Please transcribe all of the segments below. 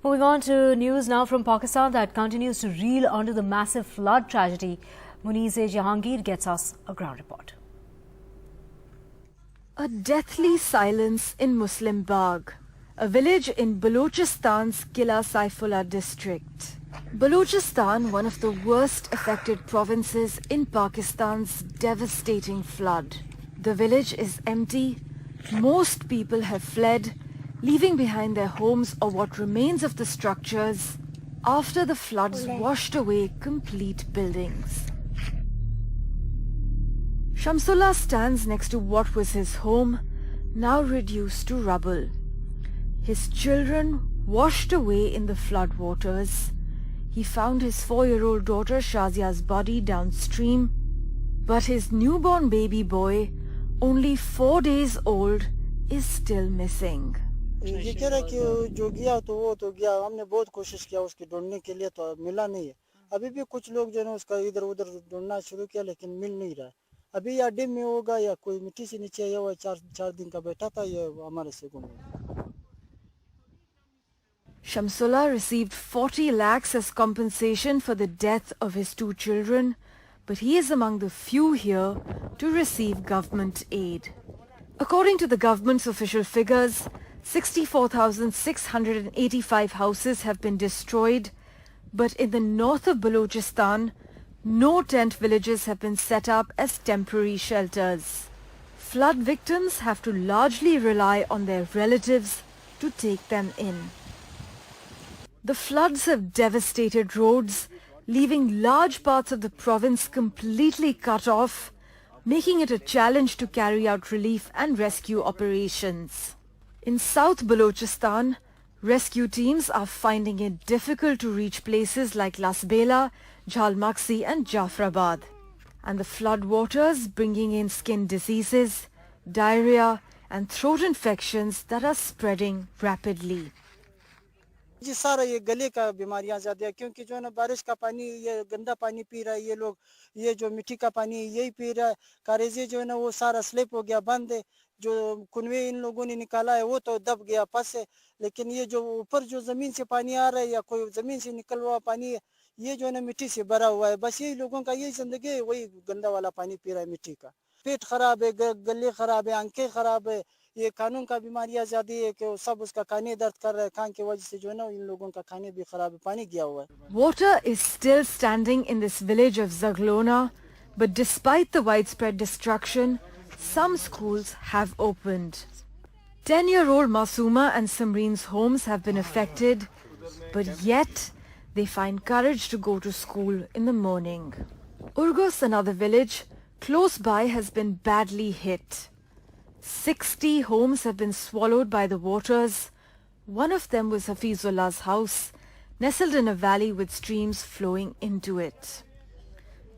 Moving on to news now from Pakistan that continues to reel under the massive flood tragedy. Muniz Jahangir gets us a ground report. A deathly silence in Muslim Bagh, a village in Balochistan's Qila Saifullah district. Balochistan, one of the worst affected provinces in Pakistan's devastating flood. The village is empty. Most people have fled, leaving behind their homes or what remains of the structures after the floods washed away complete buildings. Shamsullah stands next to what was his home, now reduced to rubble. His children washed away in the flood waters. He found his 4-year-old daughter Shazia's body downstream, but his newborn baby boy, only 4 days old, is still missing. ये कह रहा है कि जो गया तो वो तो गया, हमने बहुत कोशिश किया उसके ढूंढने के लिए, तो मिला नहीं है। अभी भी कुछ लोग जो है उसका इधर उधर ढूंढना शुरू किया लेकिन मिल नहीं रहा है। अभी या डिम में होगा या कोई मिट्टी से नीचे आया हुआ, चार दिन का बैठा था, ये हमारे से गुम गया। Shamsullah received 40 lakhs as compensation for the death of his 2 children, but he is among the few here to receive government aid. According to the government's official figures, 64,685 houses have been destroyed, but in the north of Balochistan, no tent villages have been set up as temporary shelters. Flood victims have to largely rely on their relatives to take them in. The floods have devastated roads, leaving large parts of the province completely cut off, making it a challenge to carry out relief and rescue operations. In South Balochistan, rescue teams are finding it difficult to reach places like Lasbela, Jhalmaksi and Jafrabad. And the flood waters bringing in skin diseases, diarrhea and throat infections that are spreading rapidly. जी सारा ये गले का बीमारियां ज्यादा है, क्योंकि जो है ना बारिश का पानी, ये गंदा पानी पी रहा है ये लोग, ये जो मिट्टी का पानी यही पी रहा है। कारेजे जो है ना वो सारा स्लिप हो गया, बंद है। जो कुनवे इन लोगों ने निकाला है वो तो दब गया, फंस है। लेकिन ये जो ऊपर जो जमीन से पानी आ रहा है या कोई जमीन से निकल हुआ पानी है, ये जो है ना मिट्टी से भरा हुआ है। बस यही लोगों का यही जिंदगी है, वही गंदा वाला पानी पी रहा है मिट्टी का। पेट खराब है, गले खराब है, आंखें खराब है। ये कानून का बीमारियां ज्यादा है कि सब उसका खाने दर्द कर रहा है, खान की वजह से जो है ना इन लोगों का खाने भी खराब है, पानी गया हुआ है। Water is still standing in this village of Zaglona, but despite the widespread destruction, some schools have opened. 10-year-old Masuma and Samreen's homes have been affected, but yet they find courage to go to school in the morning. Urgos, another village close by, has been badly hit. 60 homes have been swallowed by the waters. One of them was Hafizullah's house, nestled in a valley with streams flowing into it.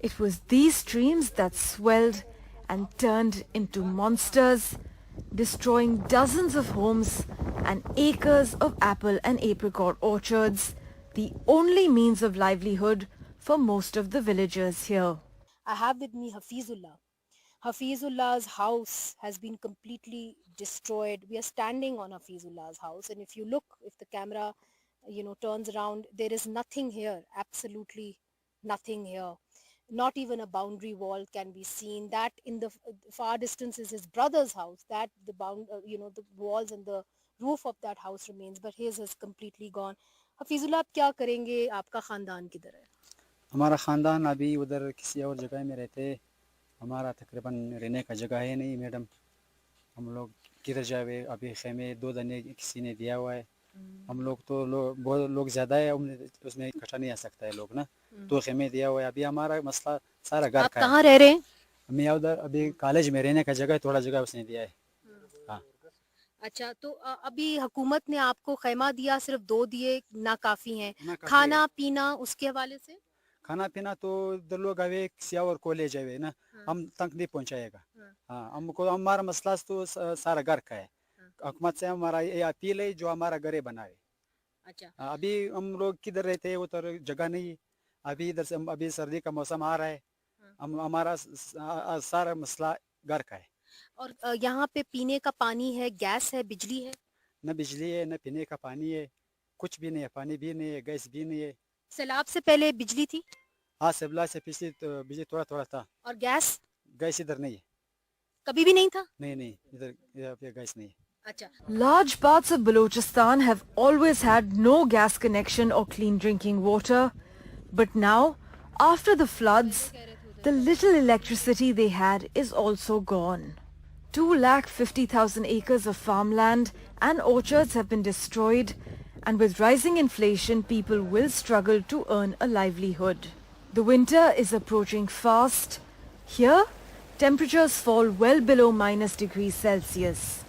It was these streams that swelled and turned into monsters, destroying dozens of homes and acres of apple and apricot orchards, the only means of livelihood for most of the villagers here. I have with me Hafizullah. Hafizullah's house has been completely destroyed. We are standing on Hafizullah's house, and if you look, if the camera, turns around, there is nothing here, absolutely nothing here. Not even a boundary wall can be seen. That in the far distance is his brother's house. That the the walls and the roof of that house remains, but his is completely gone. Hafizullah, आप क्या करेंगे? आपका खानदान किधर है? हमारा खानदान अभी उधर किसी और जगह में रहते हैं। हमारा तकरीबन रहने का जगह है नहीं मैडम। हम लोग किधर जाए? अभी खेमे 2 दने किसी ने दिया हुआ है। हम लोग तो बहुत लोग ज़्यादा है, उसमें इकट्ठा नहीं आ सकता है लोग ना, तो खेमे दिया हुआ है। अभी हमारा मसला सारा घर का है। आप कहाँ रह रहे हैं? मैं उधर अभी कॉलेज में रहने का जगह, थोड़ा जगह उसने दिया है। हाँ। अच्छा, तो अभी हुकूमत ने आपको खेमा दिया, सिर्फ 2 दिए ना काफ़ी हैं। खाना पीना उसके हवाले से? खाना पीना तो इधर लोग अवे किसी और को ले जाए ना, हम तक नहीं पहुंचाएगा। हाँ, हमको हमारा मसला तो सारा घर का है। हुकूमत से हमारा ये अपील है जो हमारा घर बनाए। अच्छा, अभी हम लोग किधर रहते हैं उधर जगह नहीं। अभी इधर से अभी सर्दी का मौसम आ रहा है, हमारा सारा मसला घर का है। और यहाँ पे पीने का पानी है, गैस है, बिजली है? न बिजली है, न पीने का पानी है। कुछ भी नहीं है, पानी भी नहीं है, गैस भी नहीं है। सैलाब से पहले बिजली थी हाँ, सबला से पिछली तो बिजली थोड़ा थोड़ा था। और गैस गैस इधर नहीं है। कभी भी नहीं था? नहीं, इधर इधर पे गैस नहीं है। अच्छा। Large parts of Balochistan have always had no gas connection or clean drinking water. But now, after the floods, the little electricity they had is also gone. 250,000 acres of farmland and orchards have been destroyed, and with rising inflation, people will struggle to earn a livelihood. The winter is approaching fast. Here, temperatures fall well below -°C.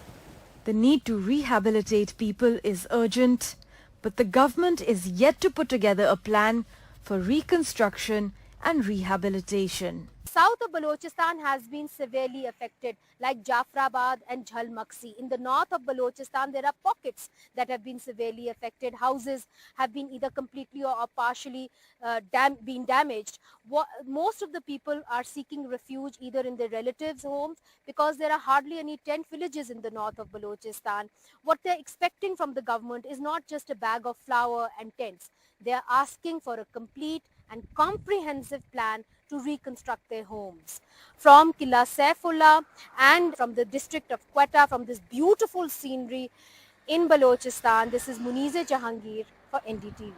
The need to rehabilitate people is urgent, but the government is yet to put together a plan for reconstruction and rehabilitation. South of Balochistan has been severely affected, like Jafrabad and Jhalmaksi. In the north of Balochistan, there are pockets that have been severely affected. Houses have been either completely or partially been damaged. Most of the people are seeking refuge either in their relatives' homes, because there are hardly any tent villages in the north of Balochistan. What they're expecting from the government is not just a bag of flour and tents. They are asking for a complete and comprehensive plan to reconstruct their homes. From Qila Saifullah and from the district of Quetta, from this beautiful scenery in Balochistan, this is Munize Jahangir for NDTV.